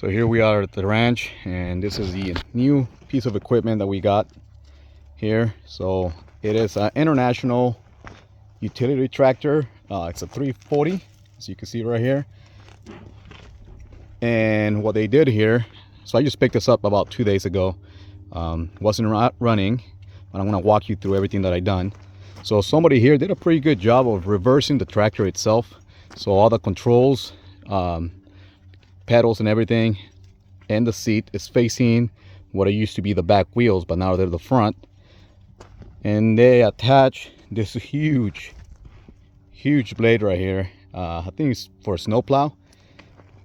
So here we are at the ranch, and this is the new piece of equipment that we got here. So it is an international utility tractor. It's a 340, as you can see right here. And what they did here, so I just picked this up about 2 days ago. Wasn't running, but I'm gonna walk you through everything that I done. So somebody here did a pretty good job of reversing the tractor itself. So all the controls, pedals and everything, and the seat is facing what it used to be the back wheels, but now they're the front. And they attach this huge blade right here. I think it's for a snowplow.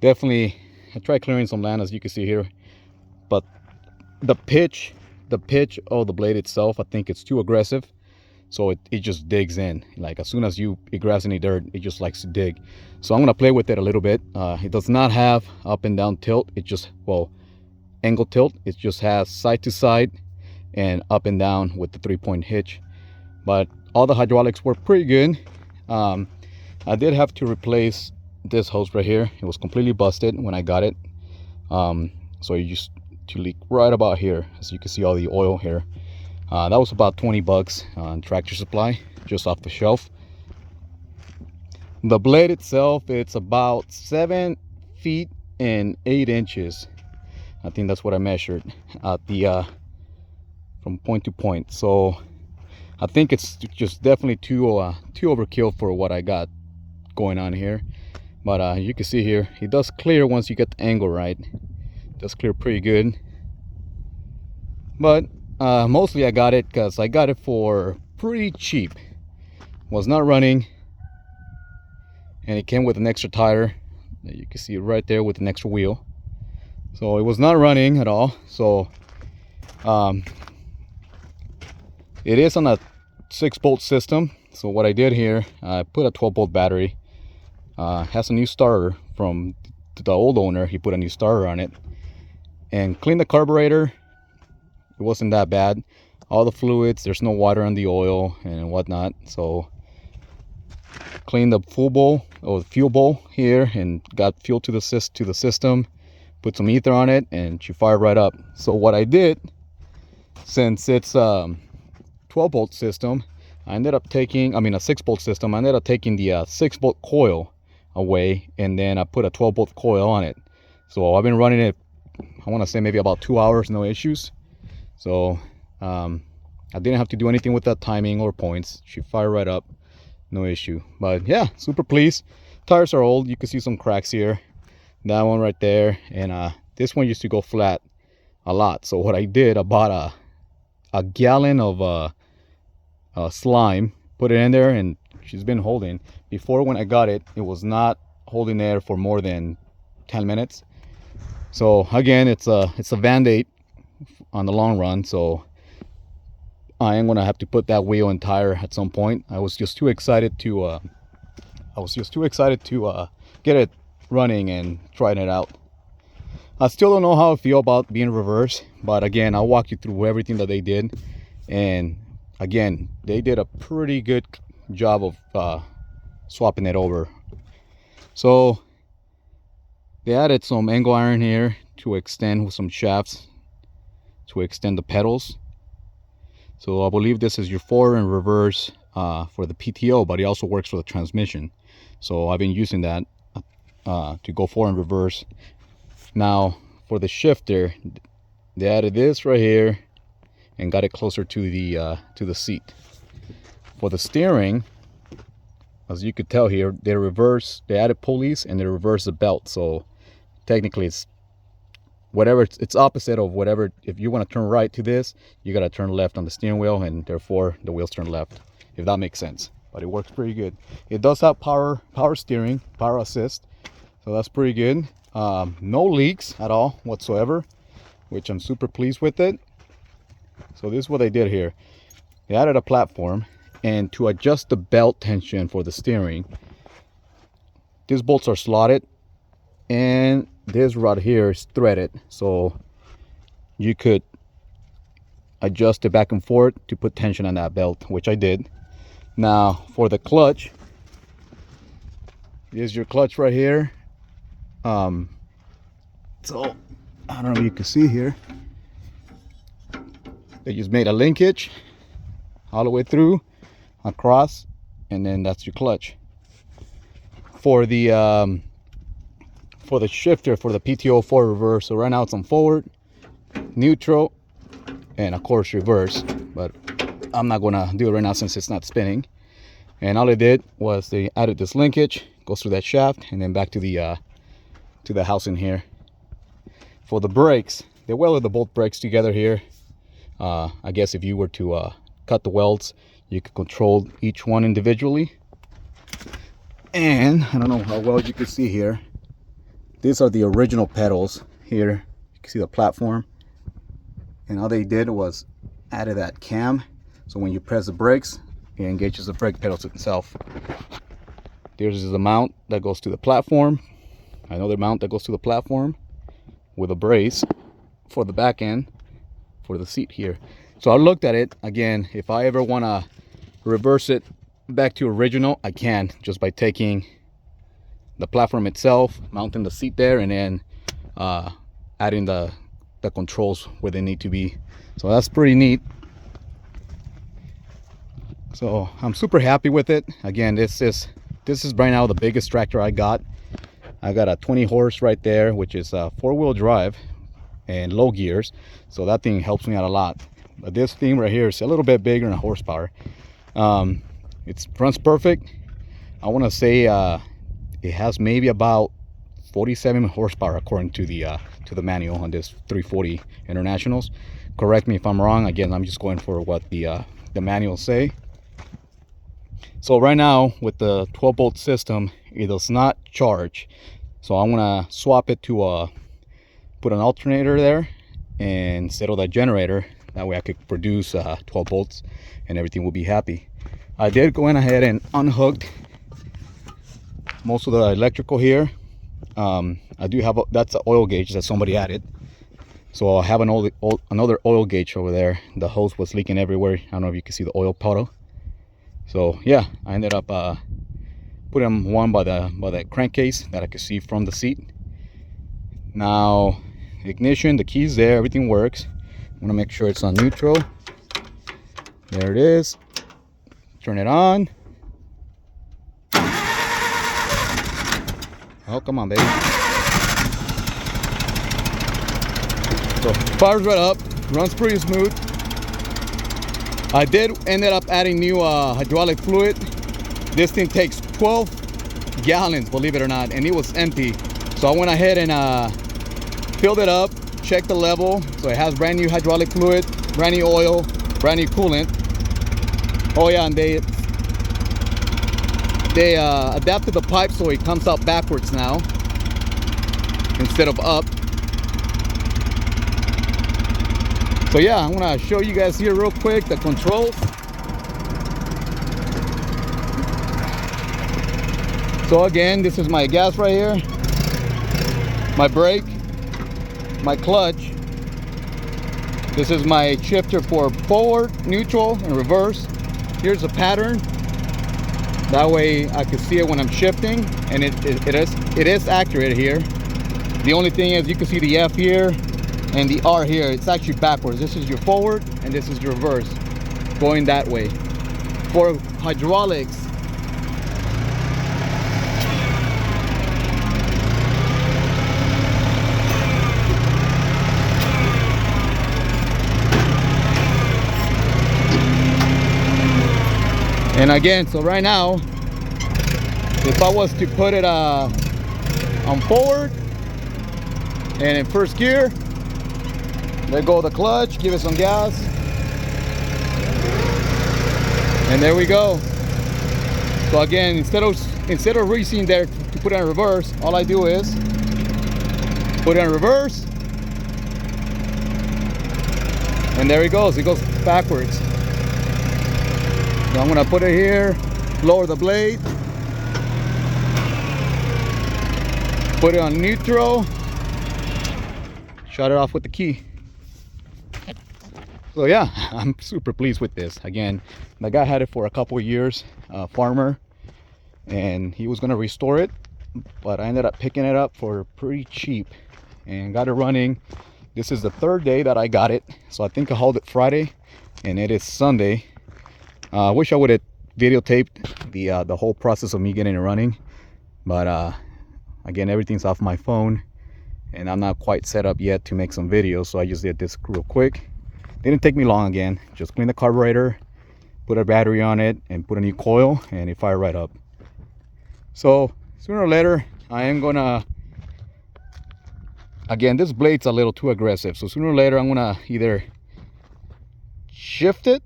Definitely, I tried clearing some land, as you can see here, but the pitch of the blade itself, I think it's too aggressive. So it just digs in. Like as soon as you grass any dirt, it just likes to dig. So I'm gonna play with it a little bit. It does not have up and down tilt. It just, well, angle tilt. It just has side to side and up and down with the 3-point hitch. But all the hydraulics were pretty good. I did have to replace this hose right here. It was completely busted when I got it. So you just to leak right about here, as you can see all the oil here. That was about 20 bucks on Tractor Supply, just off the shelf. The blade itself, it's about 7 feet and 8 inches. I think that's what I measured at the from point to point. So I think it's just definitely too overkill for what I got going on here. But you can see here, it does clear once you get the angle right. It does clear pretty good. But mostly I got it because I got it for pretty cheap. Was not running, and it came with an extra tire. You can see it right there with an extra wheel. So it was not running at all. So it is on a 6-bolt system. So what I did here, I put a 12-bolt battery. Has a new starter from the old owner. He put a new starter on it and cleaned the carburetor. It wasn't that bad. All the fluids, there's no water on the oil and whatnot. So cleaned the fuel bowl or the fuel bowl here and got fuel to the system. Put some ether on it and she fired right up. So what I did, since it's 12-bolt system, I ended up taking, a 6-bolt system, I ended up taking the 6-bolt coil away, and then I put a 12-bolt coil on it. So I've been running it, I want to say maybe about 2 hours, no issues. So I didn't have to do anything with that timing or points. She fired right up, no issue. But yeah, super pleased. Tires are old, you can see some cracks here. That one right there, and this one used to go flat a lot. So what I did, I bought a gallon of slime, put it in there, and she's been holding. Before, when I got it, it was not holding there for more than 10 minutes. So again, it's a Band-Aid on the long run. So I am gonna have to put that wheel and tire at some point. I was just too excited to get it running and trying it out. I still don't know how I feel about being reversed, but again, I'll walk you through everything that they did. And again, they did a pretty good job of swapping it over. So they added some angle iron here to extend with some shafts to extend the pedals. So I believe this is your forward and reverse for the PTO, but it also works for the transmission. So I've been using that to go forward and reverse. Now for the shifter, they added this right here and got it closer to the seat. For the steering, as you could tell here, they added pulleys and they reversed the belt. So technically it's whatever, it's opposite of whatever. If you want to turn right to this, you got to turn left on the steering wheel, and therefore the wheels turn left, if that makes sense. But it works pretty good. It does have power steering, power assist, so that's pretty good. No leaks at all whatsoever, which I'm super pleased with it. So this is what they did here. They added a platform, and to adjust the belt tension for the steering, these bolts are slotted, and this rod here is threaded, so you could adjust it back and forth to put tension on that belt, which I did. Now for the clutch, here's your clutch right here. So I don't know if you can see here, they just made a linkage all the way through across, and then that's your clutch. For the shifter for the PTO for reverse, so right now it's on forward, neutral, and of course reverse, but I'm not gonna do it right now since it's not spinning. And all they did was they added this linkage, goes through that shaft, and then back to the housing here. For the brakes, they welded both brakes together here. I guess if you were to cut the welds, you could control each one individually. And I don't know how well you can see here, these are the original pedals here. You can see the platform, and all they did was added that cam, so when you press the brakes, it engages the brake pedals itself. There's the mount that goes to the platform, another mount that goes to the platform with a brace for the back end for the seat here. So I looked at it again. If I ever want to reverse it back to original, I can, just by taking the platform itself, mounting the seat there, and then adding the controls where they need to be. So that's pretty neat. So I'm super happy with it. Again, this is right now the biggest tractor I got. I got a 20 horse right there, which is a 4-wheel drive and low gears, so that thing helps me out a lot. But this thing right here is a little bit bigger in horsepower. It runs perfect. I want to say it has maybe about 47 horsepower according to the manual on this 340 Internationals. Correct me if I'm wrong. Again, I'm just going for what the manuals say. So right now with the 12-volt system, it does not charge. So I'm gonna swap it to put an alternator there and settle that generator. That way I could produce 12 volts and everything will be happy. I did go in ahead and unhooked most of the electrical here. I do have that's an oil gauge that somebody added. So I have another oil gauge over there. The hose was leaking everywhere. I don't know if you can see the oil puddle. So yeah, I ended up putting one by the crankcase that I could see from the seat. Now ignition, the keys there, everything works. I want to make sure it's on neutral. There it is. Turn it on. Oh, come on, baby. So fires right up, runs pretty smooth. I ended up adding new hydraulic fluid. This thing takes 12 gallons, believe it or not, and it was empty. So I went ahead and filled it up, checked the level. So it has brand new hydraulic fluid, brand new oil, brand new coolant. Oh yeah, and they adapted the pipe so it comes out backwards now instead of up. So yeah, I'm gonna show you guys here real quick the controls. So again, this is my gas right here, my brake, my clutch. This is my shifter for forward, neutral, and reverse. Here's a pattern. That way I can see it when I'm shifting, and it is accurate here. The only thing is you can see the F here and the R here. It's actually backwards. This is your forward and this is your reverse, going that way. For hydraulics, and again, so right now, if I was to put it on forward and in first gear, let go of the clutch, give it some gas, and there we go. So again, instead of reaching there to put it in reverse, all I do is put it in reverse, and there it goes backwards. So I'm gonna put it here, lower the blade, put it on neutral, shut it off with the key. So yeah, I'm super pleased with this. Again, the guy had it for a couple of years, farmer, and he was gonna restore it, but I ended up picking it up for pretty cheap. and got it running. This is the third day that I got it, so I think I hauled it Friday and it is Sunday. I wish I would have videotaped the whole process of me getting it running, but again, everything's off my phone and I'm not quite set up yet to make some videos, so I just did this real quick. Didn't take me long. Again, just clean the carburetor, put a battery on it, and put a new coil, and it fired right up. So sooner or later I am gonna, again, this blade's a little too aggressive, so sooner or later I'm gonna either shift it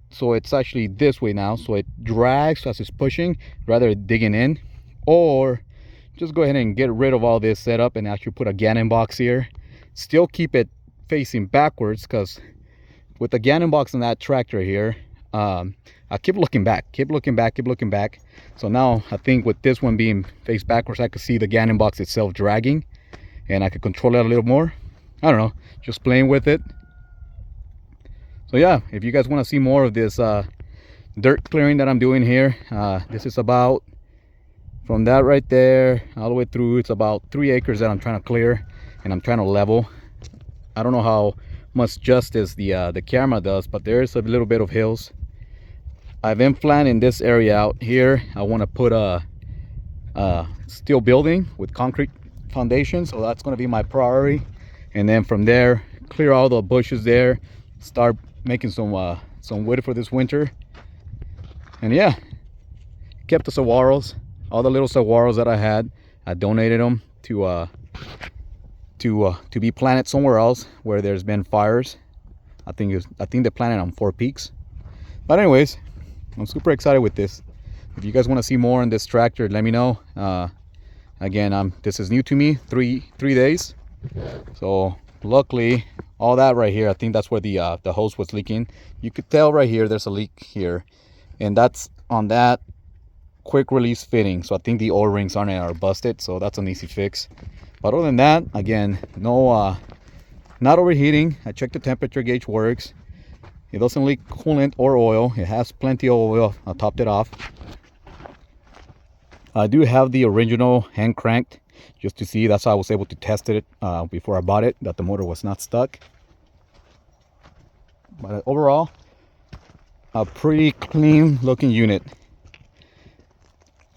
so it's actually this way now, so it drags as it's pushing rather than digging in, or just go ahead and get rid of all this setup and actually put a Gannon box here. Still keep it facing backwards, because with the Gannon box on that tractor here, I keep looking back. So now I think with this one being faced backwards, I could see the Gannon box itself dragging and I could control it a little more. I don't know, just playing with it. So yeah, if you guys want to see more of this dirt clearing that I'm doing here, this is about, from that right there all the way through, it's about 3 acres that I'm trying to clear and I'm trying to level. I don't know how much justice the camera does, but there's a little bit of hills. I've been planning this area out here. I want to put a steel building with concrete foundation, so that's going to be my priority. And then from there, clear all the bushes there, start making some wood for this winter. And yeah, kept the saguaros. All the little saguaros that I had, I donated them to be planted somewhere else where there's been fires. I think they planted on 4 Peaks. But anyways, I'm super excited with this. If you guys want to see more on this tractor, let me know. Again, this is new to me, three days. So luckily, all that right here, I think that's where the hose was leaking. You could tell right here, there's a leak here, and that's on that quick release fitting. So I think the O-rings on it are busted, so that's an easy fix. But other than that, again, no, not overheating. I checked the temperature gauge, works. It doesn't leak coolant or oil. It has plenty of oil. I topped it off. I do have the original hand cranked just to see. That's how I was able to test it before I bought it, that the motor was not stuck. But overall, a pretty clean looking unit.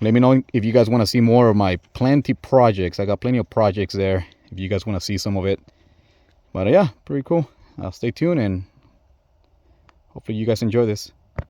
Let me know if you guys want to see more of my plenty projects. I got plenty of projects there if you guys want to see some of it. But yeah, pretty cool. Stay tuned and hopefully you guys enjoy this.